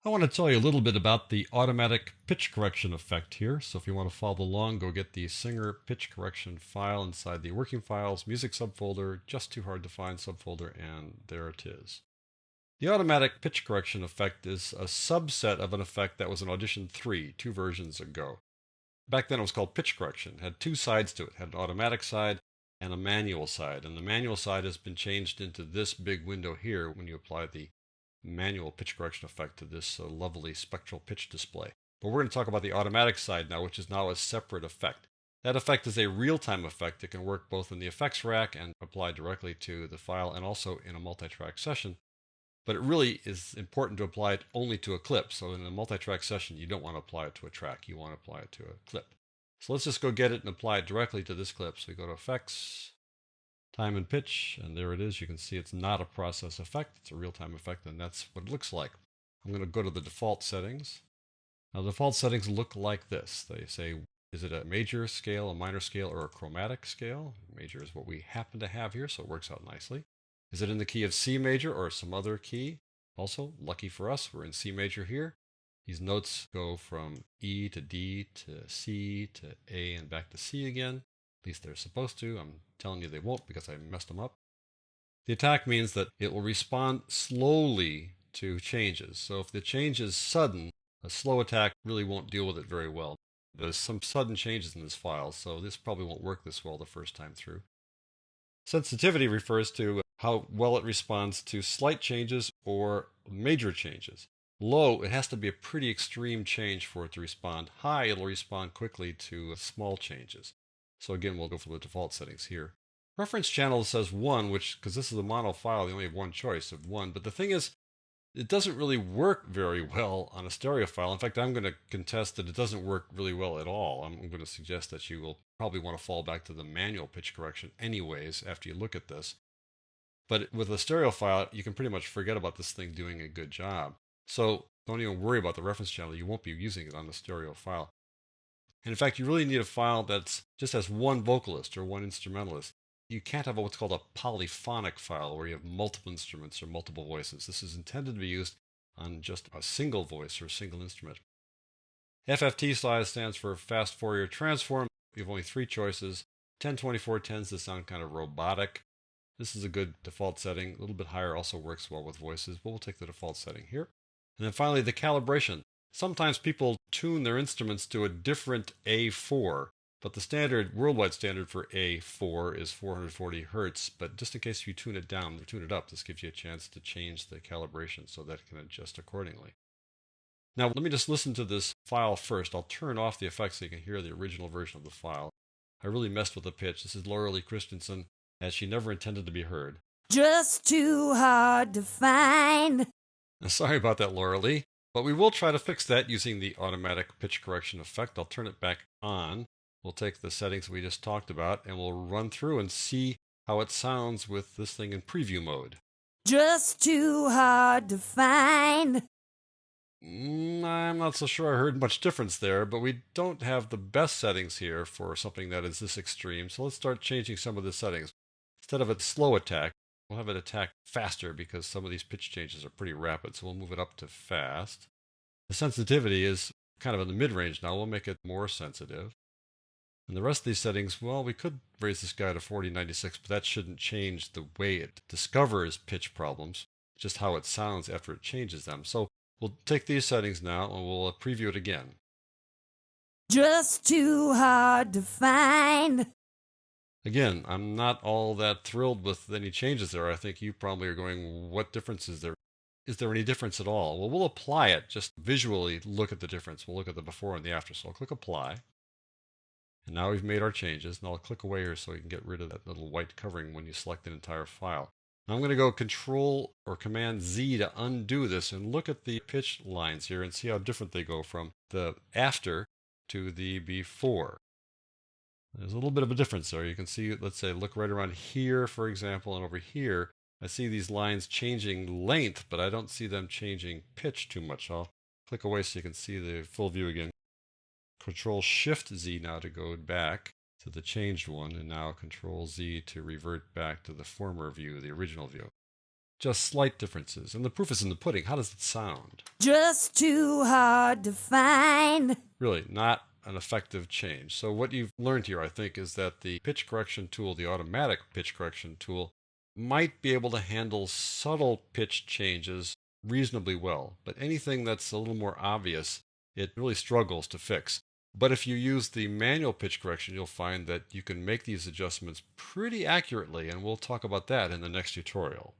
I want to tell you a little bit about the automatic pitch correction effect here. So if you want to follow along, go get the Singer pitch correction file inside the working files, music subfolder, just too hard to find subfolder, and there it is. The automatic pitch correction effect is a subset of an effect that was in Audition 3, 2 versions ago. Back then it was called pitch correction. It had two sides to it. It had an automatic side and a manual side. And the manual side has been changed into this big window here when you apply the manual pitch correction effect to this lovely spectral pitch display. But we're going to talk about the automatic side now, which is now a separate effect. That effect is a real-time effect. It can work both in the effects rack and apply directly to the file and also in a multi-track session. But it really is important to apply it only to a clip. So in a multi-track session, you don't want to apply it to a track. You want to apply it to a clip. So let's just go get it and apply it directly to this clip. So we go to Effects, Time and Pitch, and there it is. You can see it's not a process effect. It's a real-time effect, and that's what it looks like. I'm going to go to the default settings. Now, the default settings look like this. They say, is it a major scale, a minor scale, or a chromatic scale? Major is what we happen to have here, so it works out nicely. Is it in the key of C major or some other key? Also, lucky for us, we're in C major here. These notes go from E to D to C to A and back to C again. At least they're supposed to. I'm telling you they won't because I messed them up. The attack means that it will respond slowly to changes. So if the change is sudden, a slow attack really won't deal with it very well. There's some sudden changes in this file, so this probably won't work this well the first time through. Sensitivity refers to how well it responds to slight changes or major changes. Low, it has to be a pretty extreme change for it to respond. High, it'll respond quickly to small changes. So again, we'll go for the default settings here. Reference channel says 1, which, because this is a mono file, you only have one choice of 1. But the thing is, it doesn't really work very well on a stereo file. In fact, I'm going to contest that it doesn't work really well at all. I'm going to suggest that you will probably want to fall back to the manual pitch correction anyways after you look at this. But with a stereo file, you can pretty much forget about this thing doing a good job. So don't even worry about the reference channel. You won't be using it on the stereo file. And in fact, you really need a file that just has one vocalist or one instrumentalist. You can't have what's called a polyphonic file where you have multiple instruments or multiple voices. This is intended to be used on just a single voice or a single instrument. FFT size stands for Fast Fourier Transform. You have only 3 choices. 1024 tends to sound kind of robotic. This is a good default setting. A little bit higher also works well with voices, but we'll take the default setting here. And then finally, the calibration. Sometimes people tune their instruments to a different A4, but the standard, worldwide standard for A4 is 440 Hertz. But just in case you tune it down or tune it up, this gives you a chance to change the calibration so that it can adjust accordingly. Now, let me just listen to this file first. I'll turn off the effects so you can hear the original version of the file. I really messed with the pitch. This is Laura Lee Christensen, as she never intended to be heard. Just too hard to find. Sorry about that, Laura Lee, but we will try to fix that using the automatic pitch correction effect. I'll turn it back on. We'll take the settings we just talked about and we'll run through and see how it sounds with this thing in preview mode. Just too hard to find. I'm not so sure I heard much difference there, but we don't have the best settings here for something that is this extreme, so let's start changing some of the settings. Instead of a slow attack, we'll have it attack faster because some of these pitch changes are pretty rapid, so we'll move it up to fast. The sensitivity is kind of in the mid-range now. We'll make it more sensitive. And the rest of these settings, well, we could raise this guy to 4096, but that shouldn't change the way it discovers pitch problems, just how it sounds after it changes them. So we'll take these settings now and we'll preview it again. Just too hard to find. Again, I'm not all that thrilled with any changes there. I think you probably are going, what difference is there? Is there any difference at all? Well, we'll apply it. Just visually look at the difference. We'll look at the before and the after. So I'll click Apply. And now we've made our changes. And I'll click away here so you can get rid of that little white covering when you select an entire file. Now I'm going to go Control or Command Z to undo this and look at the pitch lines here and see how different they go from the after to the before. There's a little bit of a difference there. You can see, let's say, look right around here, for example, and over here, I see these lines changing length, but I don't see them changing pitch too much. I'll click away so you can see the full view again. Control Shift Z now to go back to the changed one, and now Control Z to revert back to the former view, the original view. Just slight differences. And the proof is in the pudding. How does it sound? Just too hard to find. Really, not an effective change. So what you've learned here, I think, is that the pitch correction tool, the automatic pitch correction tool, might be able to handle subtle pitch changes reasonably well. But anything that's a little more obvious, it really struggles to fix. But if you use the manual pitch correction, you'll find that you can make these adjustments pretty accurately, and we'll talk about that in the next tutorial.